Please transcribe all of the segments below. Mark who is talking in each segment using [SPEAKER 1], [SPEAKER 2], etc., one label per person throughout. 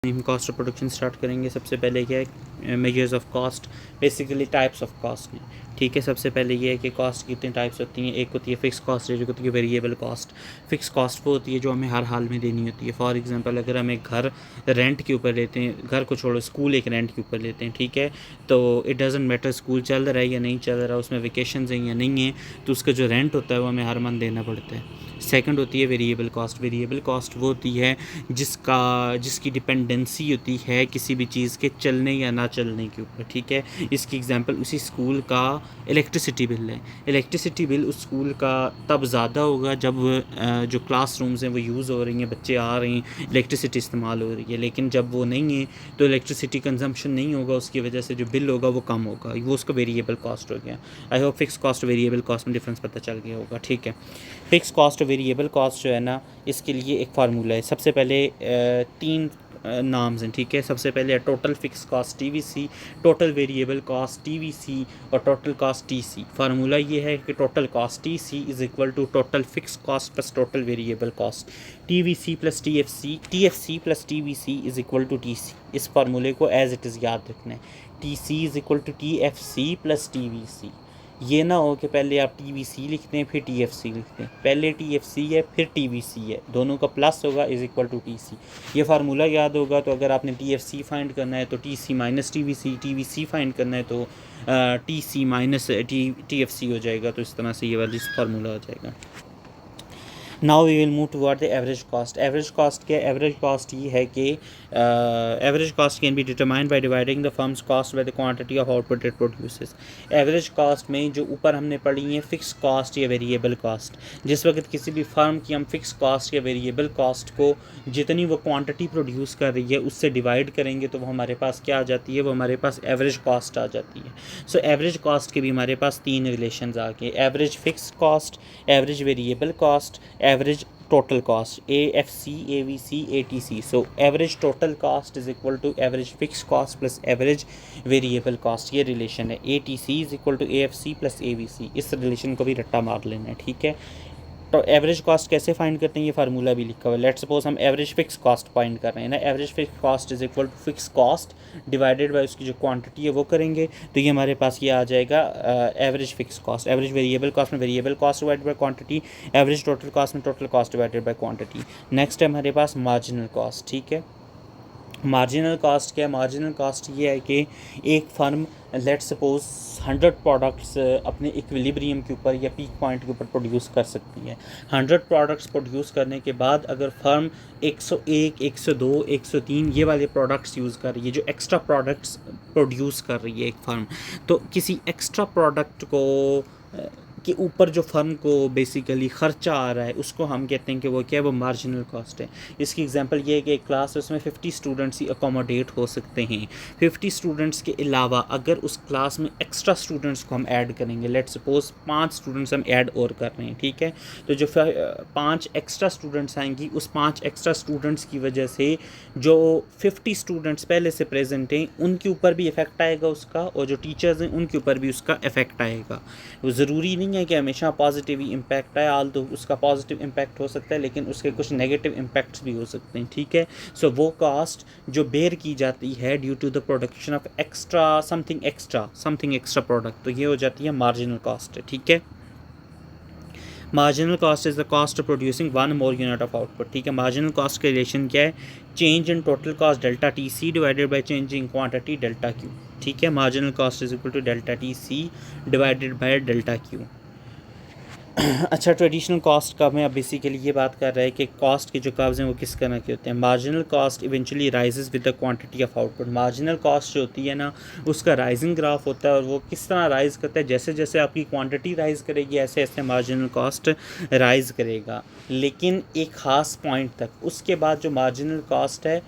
[SPEAKER 1] हम cost of production start करेंगे। सबसे पहले क्या है, measures of cost, basically types of cost में। ठीक है, सबसे पहले ये है कि कॉस्ट की कितनी टाइप्स होती हैं। एक होती है फिक्स कॉस्ट, जो होती है वेरिएबल कॉस्ट। फिक्स कॉस्ट वो होती है जो हमें हर हाल में देनी होती है। फॉर एग्जांपल, अगर हम एक घर रेंट के ऊपर लेते हैं, घर को छोड़ो स्कूल एक रेंट के ऊपर लेते हैं, ठीक है, तो इट डजेंट मैटर स्कूल चल रहा है या नहीं चल रहा, उसमें वेकेशंस हैं या नहीं है, तो उसका जो रेंट होता है वो हमें हर मंथ देना पड़ता है। सेकंड होती है वेरिएबल कॉस्ट। वेरिएबल कॉस्ट वो होती है जिसकी डिपेंडेंसी होती है किसी भी चीज़ के चलने या ना चलने के ऊपर। ठीक है, इसकी एग्जांपल उसी स्कूल का इलेक्ट्रिसिटी बिल है। इलेक्ट्रिसिटी बिल उस स्कूल का तब ज़्यादा होगा जब जो क्लासरूम्स हैं वो यूज़ हो रही हैं, बच्चे आ रहे हैं, इलेक्ट्रिसिटी इस्तेमाल हो रही है। लेकिन जब वो नहीं है तो इलेक्ट्रिसिटी कंजम्पशन नहीं होगा, उसकी वजह से जो बिल होगा वो कम होगा, वो उसका वेरिएबल कॉस्ट हो गया। I hope fix cost variable cost में डिफरेंस पता चल गया होगा। ठीक है, फिक्स कॉस्ट वेरिएबल कॉस्ट जो है ना, इसके लिए एक फार्मूला है। सबसे पहले तीन नाम्स हैं। ठीक है, सबसे पहले है total fix cost TVC, total variable cost TVC और टोटल कॉस्ट टीसी। फार्मूला ये है कि total cost TC is equal to total fix cost plus total variable cost, TVC plus TFC, TFC plus TVC is equal to TC. इस फार्मूले को as it is याद रखना है। TC is equal to TFC plus TVC. ये ना हो कि पहले आप टीवीसी लिखते हैं फिर टीएफसी लिखते हैं। पहले टीएफसी है फिर टीवीसी है, दोनों का प्लस होगा इज़ इक्वल टू टीसी। ये फार्मूला याद होगा। तो अगर आपने टीएफसी फाइंड करना है तो TC minus TVC, TVC find करना है तो टीसी माइनस टीएफसी हो जाएगा। तो इस तरह से ये वाली फार्मूला हो जाएगा। Now we will move toward the average cost. Average cost क्या है? एवरेज कॉस्ट ये है कि average cost can be determined by dividing the firm's cost by the quantity of output it produces. Average cost में जो ऊपर हमने पढ़ी है फिक्स कॉस्ट या वेरिएबल कॉस्ट, जिस वक्त किसी भी फर्म की हम फिक्स कॉस्ट या वेरिएबल कॉस्ट को जितनी वो क्वांटिटी प्रोड्यूस कर रही है उससे डिवाइड करेंगे तो वो हमारे पास क्या आ जाती है? वो हमारे पास एवरेज कॉस्ट आ जाती है। सो एवरेज कॉस्ट के भी हमारे पास तीन रिलेशंस आ गए, average fix cost, average variable cost, average total cost, AFC, AVC, ATC। So average total cost is equal to average fix cost plus average variable cost, ये relation है। ATC is equal to AFC plus AVC। इस relation को भी रट्टा मार लेना है। ठीक है, तो एवरेज कॉस्ट कैसे फाइंड करते हैं, ये फार्मूला भी लिखा हुआ है। लेट्स सपोज हम एवरेज फिक्स कॉस्ट फाइंड कर रहे हैं ना, average fix cost is equal to fix cost divided by उसकी जो क्वांटिटी है वो करेंगे तो ये हमारे पास ये आ जाएगा average fix cost. Average variable cost में variable cost divided by quantity, average total cost में total cost divided by quantity. Next है हमारे पास मार्जिनल कॉस्ट। ठीक है, मार्जिनल कॉस्ट क्या है? मार्जिनल कॉस्ट ये है कि एक फर्म लेट्स सपोज 100 प्रोडक्ट्स अपने इक्विलिब्रियम के ऊपर या पीक पॉइंट के ऊपर प्रोड्यूस कर सकती है। 100 प्रोडक्ट्स प्रोड्यूस करने के बाद अगर फर्म 101, 102, 103 ये वाले प्रोडक्ट्स यूज़ कर रही है, जो एक्स्ट्रा प्रोडक्ट्स प्रोड्यूस कर रही है एक फर्म, तो किसी एक्स्ट्रा प्रोडक्ट को के ऊपर जो फर्म को बेसिकली ख़र्चा आ रहा है उसको हम कहते हैं कि वो क्या है? वो मार्जिनल कॉस्ट है। इसकी एग्जांपल ये है कि एक क्लास उसमें 50 स्टूडेंट्स ही अकोमोडेट हो सकते हैं। 50 स्टूडेंट्स के अलावा अगर उस क्लास में एक्स्ट्रा स्टूडेंट्स को हम ऐड करेंगे, लेट सपोज 5 स्टूडेंट्स हम ऐड और कर रहे हैं, ठीक है, तो जो 5 एक्स्ट्रा स्टूडेंट्स आएंगी उस 5 एक्स्ट्रा स्टूडेंट्स की वजह से जो 50 स्टूडेंट्स पहले से प्रेजेंट हैं उनके ऊपर भी इफ़ेक्ट आएगा उसका, और जो टीचर्स हैं उनके ऊपर भी उसका इफ़ेक्ट आएगा। वो ज़रूरी नहीं है कि हमेशा पॉजिटिव ही इम्पैक्ट आए, आल तो उसका पॉजिटिव इम्पैक्ट हो सकता है लेकिन उसके कुछ नेगेटिव इम्पैक्ट्स भी हो सकते हैं। ठीक है, सो वो कास्ट जो बेयर की जाती है due to the production of something extra product, तो ये हो जाती है मार्जिनल कॉस्ट। ठीक है, marginal cost is the cost of producing one more unit of output. ठीक है, मार्जिनल कॉस्ट का रिलेशन क्या है? Change in total cost delta T C divided by change in quantity delta Q. ठीक है, marginal cost is equal to delta T C divided by delta Q. अच्छा, traditional cost का में अब basically ये बात कर रहा है कि कॉस्ट के जो कर्व्स हैं वो किस तरह के होते हैं। Marginal cost eventually rises with the quantity of output. Marginal cost जो होती है ना उसका राइजिंग ग्राफ होता है, और वो किस तरह राइज़ करता है? जैसे जैसे आपकी क्वांटिटी राइज़ करेगी ऐसे ऐसे मार्जिनल कॉस्ट राइज़ करेगा, लेकिन एक ख़ास पॉइंट तक। उसके बाद जो मार्जिनल कॉस्ट है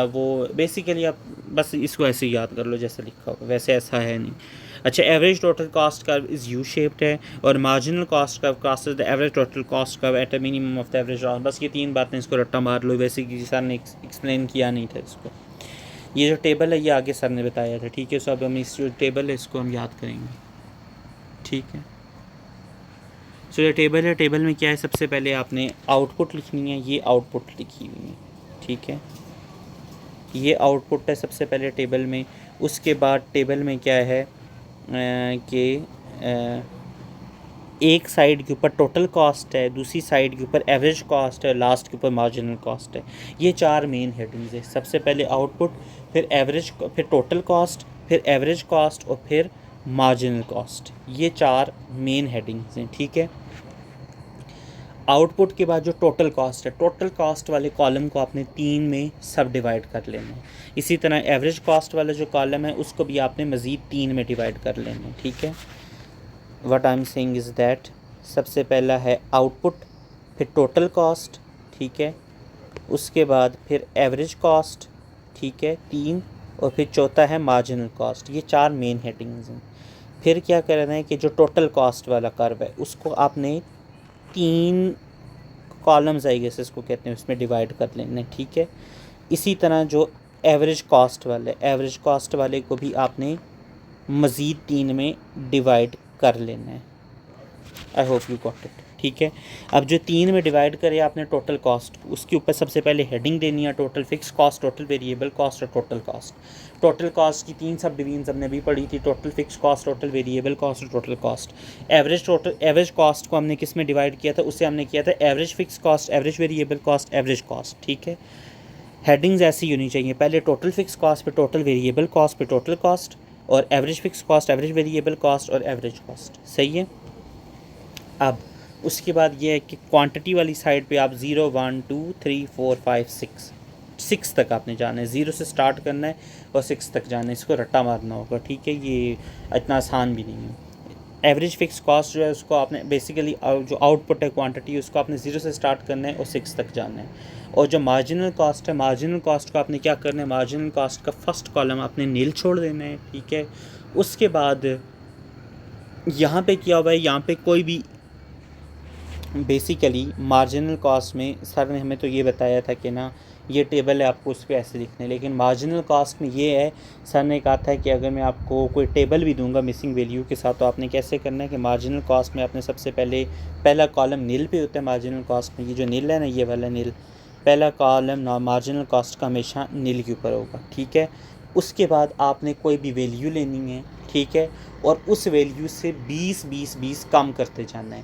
[SPEAKER 1] वो बेसिकली आप बस इसको ऐसे ही याद कर लो जैसे लिखा होगा, वैसे ऐसा है नहीं। अच्छा, average total cost curve is U shaped है, और marginal cost curve crosses the average total cost curve at a minimum of the average loss. बस ये तीन बातें, इसको रट्टा मार लो, वैसे किसी सर ने एक्सप्लेन किया नहीं था इसको। ये जो टेबल है ये आगे सर ने बताया था। ठीक है, सो अब हम इस जो टेबल है इसको हम याद करेंगे। ठीक है, सो ये टेबल है, टेबल में क्या है? सबसे पहले आपने आउटपुट लिखनी है, ये आउटपुट लिखी हुई है। ठीक है, ये आउटपुट है सबसे पहले टेबल में। उसके बाद टेबल में क्या है कि एक साइड के ऊपर टोटल कॉस्ट है, दूसरी साइड के ऊपर एवरेज कॉस्ट है, लास्ट के ऊपर मार्जिनल कॉस्ट है। ये 4 मेन हेडिंग्स है। सबसे पहले आउटपुट, फिर एवरेज, फिर टोटल कॉस्ट, फिर एवरेज कॉस्ट और फिर मार्जिनल कॉस्ट। ये 4 मेन हेडिंग्स हैं, ठीक है। आउटपुट के बाद जो टोटल कॉस्ट है, टोटल कॉस्ट वाले कॉलम को आपने 3 में सब डिवाइड कर लेना है। इसी तरह एवरेज कॉस्ट वाला जो कॉलम है उसको भी आपने मज़ीद 3 में डिवाइड कर लेना है, ठीक है। What I am saying is that सबसे पहला है आउटपुट, फिर टोटल कॉस्ट, ठीक है, उसके बाद फिर एवरेज कॉस्ट, ठीक है, 3, और फिर चौथा है मार्जिनल कॉस्ट। ये 4 मेन हेडिंग्स हैं। फिर क्या करना है कि जो टोटल कॉस्ट वाला कर्व है उसको आपने 3 कॉलम्स आई गेस इसको कहते हैं, उसमें डिवाइड कर लेना है, ठीक है। इसी तरह जो एवरेज कॉस्ट वाले, एवरेज कॉस्ट वाले को भी आपने मज़ीद 3 में डिवाइड कर लेना है। I hope you got it, ठीक है। अब जो 3 में डिवाइड करे आपने टोटल कॉस्ट, उसके ऊपर सबसे पहले हेडिंग देनी है total fix cost, total variable cost और टोटल कॉस्ट। टोटल कॉस्ट की 3 सब डिवीजन हमने भी पढ़ी थी, total fix cost, total variable cost और टोटल कॉस्ट। एवरेज कॉस्ट को हमने किस में डिवाइड किया था, उससे हमने किया था average fix cost, average variable cost, average cost, ठीक है। हेडिंग्स ऐसी होनी चाहिए, पहले टोटल फिक्स कॉस्ट, फिर टोटल वेरिएबल कॉस्ट, फिर टोटल कॉस्ट, और average fix cost, average variable cost और एवरेज कॉस्ट, सही है। अब उसके बाद ये है कि क्वांटिटी वाली साइड पे आप 0 1 2 3 4 5 6 तक आपने जाना है। 0 से स्टार्ट करना है और 6 तक जाना है, इसको रट्टा मारना होगा, ठीक है। ये इतना आसान भी नहीं है। एवरेज फिक्स कॉस्ट जो है उसको आपने बेसिकली जो आउटपुट है क्वांटिटी, उसको आपने 0 से स्टार्ट करना है और 6 तक जाना है। और जो मार्जिनल कॉस्ट है, मार्जिनल कॉस्ट को आपने क्या करना है, मार्जिनल कॉस्ट का फर्स्ट कॉलम आपने नील छोड़ देना है, ठीक है। उसके बाद यहाँ पे क्या हुआ है, यहाँ पे कोई भी बेसिकली मार्जिनल कॉस्ट में सर ने हमें तो ये बताया था कि ना ये टेबल है आपको उस पर ऐसे लिखना है, लेकिन मार्जिनल कॉस्ट में ये है, सर ने कहा था कि अगर मैं आपको कोई टेबल भी दूंगा मिसिंग वैल्यू के साथ तो आपने कैसे करना है कि मार्जिनल कॉस्ट में आपने सबसे पहले पहला कॉलम नील पे होता है। मार्जिनल कॉस्ट में ये जो नील है ना, ये वाला नील, पहला कॉलम मार्जिनल कॉस्ट का हमेशा नील के ऊपर होगा, ठीक है। उसके बाद आपने कोई भी वैल्यू लेनी है, ठीक है, और उस वैल्यू से 20 कम करते जाना है,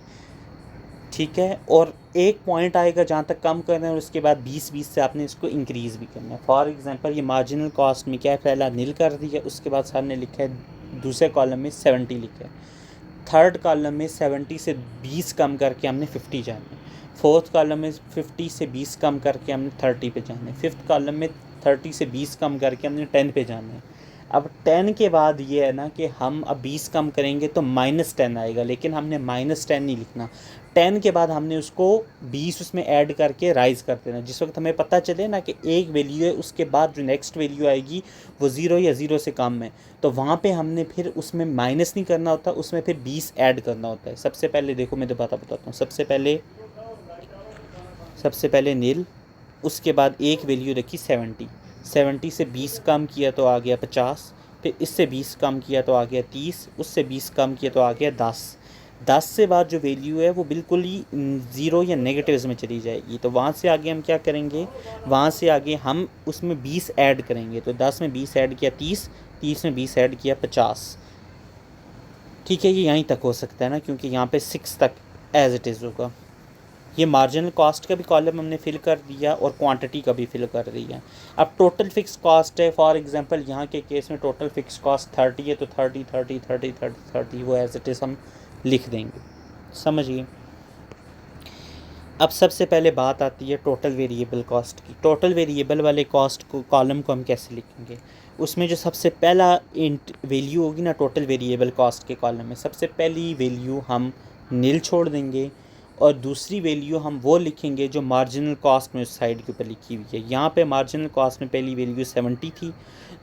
[SPEAKER 1] ठीक है। और एक पॉइंट आएगा जहाँ तक कम करना है और उसके बाद 20 से आपने इसको इंक्रीज़ भी करना है। फॉर एग्जांपल ये मार्जिनल कॉस्ट में क्या है, पहला नील कर दिया, उसके बाद सर ने लिखा है दूसरे कॉलम में 70 लिखा है, थर्ड कॉलम में 70 से 20 कम करके हमने 50 जाना है, फोर्थ कॉलम में 50 से 20 कम करके हमने 30 पे जाना है, फिफ्थ कॉलम में 30 से 20 कम करके हमने 10 पे जाना है। अब 10 के बाद ये है ना कि हम अब 20 कम करेंगे तो -10 आएगा, लेकिन हमने -10 नहीं लिखना। 10 के बाद हमने उसको 20 उसमें ऐड करके राइज़ कर देना। जिस वक्त हमें पता चले ना कि एक वैल्यू है, उसके बाद जो नेक्स्ट वैल्यू आएगी वो 0 या 0 से कम है, तो वहाँ पे हमने फिर उसमें माइनस नहीं करना होता, उसमें फिर 20 ऐड करना होता है। सबसे पहले देखो मैं बताता हूँ, सबसे पहले नील, उसके बाद एक वैल्यू रखी 70 से 20 कम किया तो आ गया 50, फिर इससे 20 कम किया तो आ गया 30, उससे 20 कम किया तो आ गया 10 से बाद जो वैल्यू है वो बिल्कुल ही 0 या नेगेटिव्स में चली जाएगी। तो वहाँ से आगे हम क्या करेंगे, वहाँ से आगे हम उसमें 20 ऐड करेंगे। तो 10 में 20 ऐड किया 30 में 20 ऐड किया 50, ठीक है। ये यहीं तक हो सकता है ना, क्योंकि यहाँ पे 6 तक एज इट इज़ होगा। ये मार्जिनल कॉस्ट का भी कॉलम हमने फिल कर दिया और क्वांटिटी का भी फिल कर दिया। अब टोटल फिक्स कॉस्ट है, फॉर एग्जांपल यहाँ के केस में टोटल फिक्स कॉस्ट 30 है, तो 30 वो एज इट इज़ हम लिख देंगे, समझिए। अब सबसे पहले बात आती है टोटल वेरिएबल कॉस्ट की। टोटल वेरिएबल वाले कॉस्ट को कॉलम को हम कैसे लिखेंगे, उसमें जो सबसे पहला इंट वैल्यू होगी ना टोटल वेरिएबल कॉस्ट के कॉलम में, सबसे पहली वैल्यू हम नील छोड़ देंगे और दूसरी वैल्यू हम वो लिखेंगे जो मार्जिनल कॉस्ट में उस साइड के ऊपर लिखी हुई है। यहाँ पे मार्जिनल कॉस्ट में पहली वैल्यू 70 थी,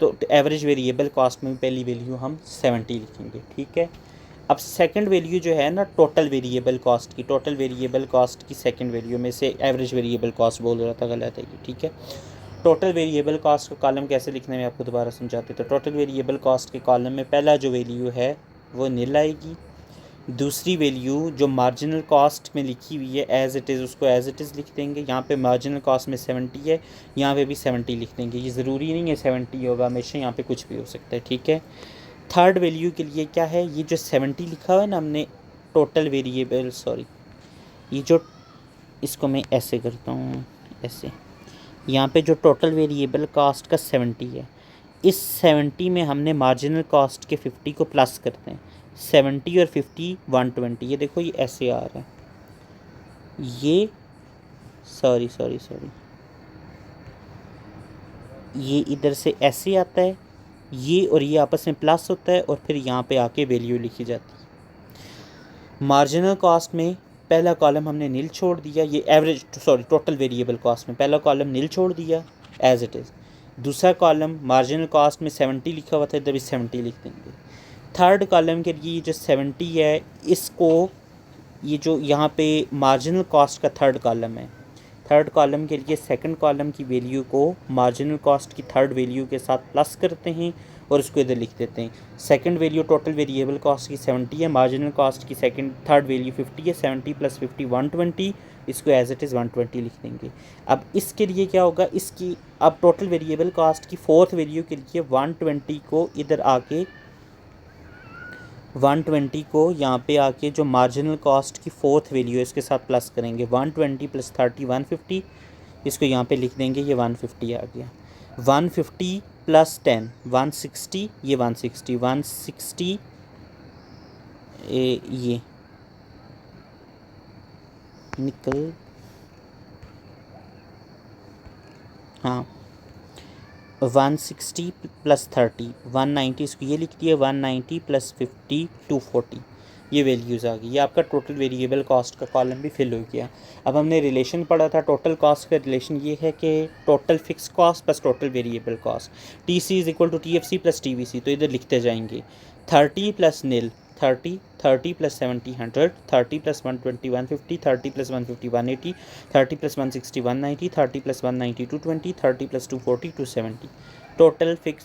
[SPEAKER 1] तो एवरेज वेरिएबल कॉस्ट में पहली वैल्यू हम 70 लिखेंगे, ठीक है। अब सेकंड वैल्यू जो है ना टोटल वेरिएबल कॉस्ट की, टोटल वेरिएबल कॉस्ट की सेकंड वैल्यू में से एवरेज वेरिएबल कॉस्ट बोल रहा था, गलत है ये, ठीक है। टोटल वेरिएबल कॉस्ट का कॉलम कैसे लिखना है मैं आपको दोबारा समझाते। तो टोटल वेरिएबल कॉस्ट के कॉलम में पहला जो वैल्यू है वो नील आएगी, दूसरी वैल्यू जो मार्जिनल कॉस्ट में लिखी हुई है एज इट इज़, उसको एज इट इज़ लिख देंगे। यहाँ पे मार्जिनल कॉस्ट में 70 है, यहाँ पे भी 70 लिख देंगे। ये ज़रूरी नहीं है 70 होगा हमेशा, यहाँ पे कुछ भी हो सकता है, ठीक है। थर्ड वैल्यू के लिए क्या है, ये जो 70 लिखा हुआ है ना हमने, टोटल वेरिएबल, सॉरी, ये जो, इसको मैं ऐसे करता हूँ, ऐसे, यहाँ पे जो टोटल वेरिएबल कॉस्ट का 70 है, इस 70 में हमने मार्जिनल कॉस्ट के 50 को प्लस करते हैं। 70 और 50 120, ये देखो ये ऐसे आ रहा है, ये सॉरी सॉरी सॉरी, ये इधर से ऐसे आता है, ये और ये आपस में प्लस होता है और फिर यहाँ पे आके वैल्यू लिखी जाती है। मार्जिनल कॉस्ट में पहला कॉलम हमने नील छोड़ दिया, ये average sorry total variable cost में पहला कॉलम नील छोड़ दिया एज इट इज़। दूसरा कॉलम मार्जिनल कॉस्ट में 70 लिखा हुआ था, इधर भी 70 लिख देंगे। थर्ड कॉलम के लिए जो 70 है, इसको, ये जो यहाँ पे मार्जिनल कॉस्ट का थर्ड कॉलम है, थर्ड कॉलम के लिए सेकंड कॉलम की वैल्यू को मार्जिनल कॉस्ट की थर्ड वैल्यू के साथ प्लस करते हैं और उसको इधर लिख देते हैं। Second value total variable cost की 70 है, मार्जिनल कॉस्ट की थर्ड वैल्यू 50 है, 70 + 50 120, इसको एज इट इज़ 120 लिख देंगे। अब इसके लिए क्या होगा, इसकी अब टोटल वेरिएबल कॉस्ट की फोर्थ वैल्यू के लिए 120 को इधर आके 120 को यहाँ पे आके जो मार्जिनल कॉस्ट की फोर्थ वैल्यू है इसके साथ प्लस करेंगे। 120 + 30 150, इसको यहाँ पे लिख देंगे, ये 150 आ गया। 150 + 10 160, ये 160 ये निकल, हाँ 160 + 30 190, इसको ये लिख दिया, 190 + 50 240, ये वैल्यूज़ आ गई। ये आपका टोटल वेरिएबल कॉस्ट का कॉलम भी फिल हो गया। अब हमने रिलेशन पढ़ा था टोटल कॉस्ट का, रिलेशन ये है कि total fix cost plus total variable cost, TC = TFC + TVC, तो इधर लिखते जाएंगे 30 + nil 30, 30 + 70 100, 30 + 120 150, 30 + 150 180, 30 + 160 190, 30 + 190 220, 30 + 240 270।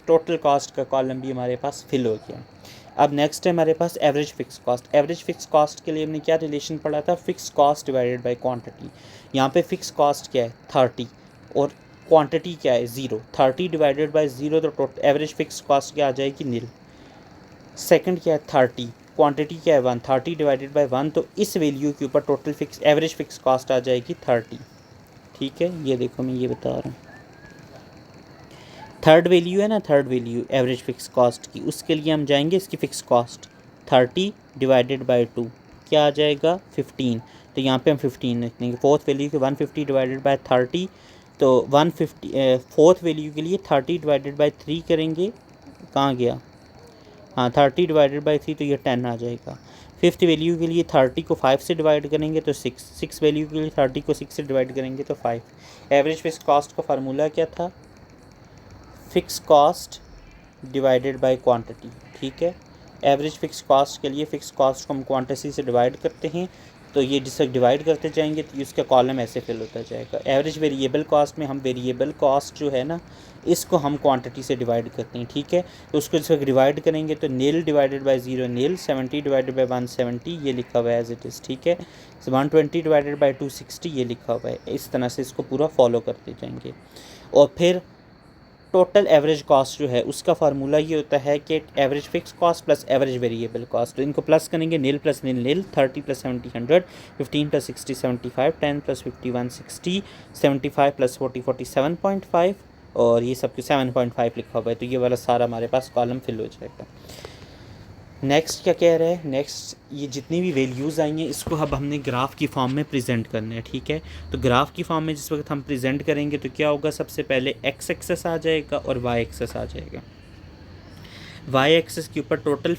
[SPEAKER 1] टोटल कॉस्ट का कॉलम भी हमारे पास फिल हो गया। अब नेक्स्ट है हमारे पास average fix cost. Average fix cost के लिए हमने क्या रिलेशन पढ़ा था, fix cost divided by quantity. यहाँ पे फिक्स कॉस्ट क्या है 30 और क्वांटिटी क्या है 0, 30 डिवाइडेड बाय 0, तो टोटल एवरेज फिक्स कॉस्ट क्या आ जाएगी, nil। सेकंड क्या है 30, क्वांटिटी क्या है 1, 30 डिवाइडेड बाय 1, तो इस वैल्यू के ऊपर total fix average fix cost आ जाएगी 30, ठीक है। ये देखो मैं ये बता रहा हूँ, थर्ड वैल्यू है ना, third value average fix cost की, उसके लिए हम जाएंगे इसकी फिक्स कॉस्ट 30 डिवाइडेड बाय 2 क्या आ जाएगा 15, तो यहाँ पे हम 15 लिख देंगे। फोर्थ वैल्यू के 150 डिवाइडेड बाय 30, तो 150 फोर्थ वैल्यू के लिए 30 डिवाइडेड बाय 3 करेंगे, कहाँ गया, हाँ 30 डिवाइडेड बाय 3, तो ये 10 आ जाएगा। फिफ्थ वैल्यू के लिए 30 को 5 से डिवाइड करेंगे तो 6 वैल्यू के लिए 30 को 6 से डिवाइड करेंगे तो 5। एवरेज फिक्स कॉस्ट का फार्मूला क्या था, fix cost divided by quantity, ठीक है। एवरेज फिक्स कॉस्ट के लिए फिक्स कॉस्ट को हम क्वांटिटी से डिवाइड करते हैं, तो ये जिससे डिवाइड करते जाएंगे तो इसका कॉलम ऐसे फिल होता जाएगा। एवरेज वेरिएबल कॉस्ट में हम वेरिएबल कॉस्ट जो है ना, इसको हम क्वांटिटी से डिवाइड करते हैं, ठीक है। तो उसको जब डिवाइड करेंगे तो nil divided by 0 nil, 70 divided by 170, ये लिखा हुआ है एज इट इज़, ठीक है। 120 डिवाइडेड बाय 260, ये लिखा हुआ है। इस तरह से इसको पूरा फॉलो करते जाएंगे। और फिर टोटल एवरेज कॉस्ट जो है उसका फार्मूला ये होता है कि average fix cost plus average variable cost, तो इनको प्लस करेंगे, nil + nil nil, 30 + 70 100, 15 + 60 75, 10 + 50 160, 75 + 40 47.5, और ये सब 7.5 लिखा हुआ है, तो ये वाला सारा हमारे पास कॉलम फिल हो जाएगा। नेक्स्ट क्या कह रहा है, नेक्स्ट ये जितनी भी वैल्यूज़ आई हैं इसको अब हमने ग्राफ की फॉर्म में प्रेजेंट करना है, ठीक है। तो ग्राफ की फॉर्म में जिस वक्त हम प्रेजेंट करेंगे तो क्या होगा, सबसे पहले एक्स एक्सेस आ जाएगा और वाई एक्सेस आ जाएगा। वाई एक्सेस के ऊपर total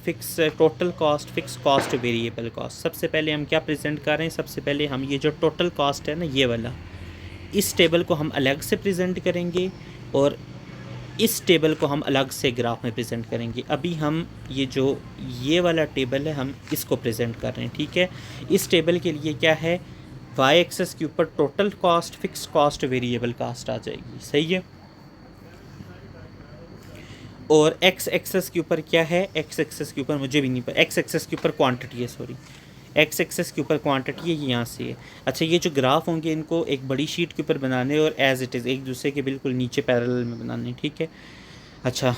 [SPEAKER 1] cost, fix cost, variable cost. सबसे पहले हम क्या प्रेजेंट कर रहे हैं, सबसे पहले हम ये जो टोटल कॉस्ट है ना, ये वाला, इस टेबल को हम अलग से प्रेजेंट करेंगे और इस टेबल को हम अलग से ग्राफ में प्रेजेंट करेंगे। अभी हम ये वाला टेबल है हम इसको प्रेजेंट कर रहे हैं, ठीक है। इस टेबल के लिए क्या है, वाई एक्सेस के ऊपर total cost, fix cost, variable cost आ जाएगी, सही है। और एक्स एक्सेस के ऊपर क्या है, एक्स एक्सेस के ऊपर मुझे भी नहीं पता, एक्स एक्सेस के ऊपर क्वांटिटी है, सॉरी एक्स एक्सेस के ऊपर क्वांटिटी है, ये यहाँ से है। अच्छा ये जो ग्राफ होंगे इनको एक बड़ी शीट के ऊपर बनाने और एज इट इज़ एक दूसरे के बिल्कुल नीचे पैरेलल में बनाने, ठीक है। अच्छा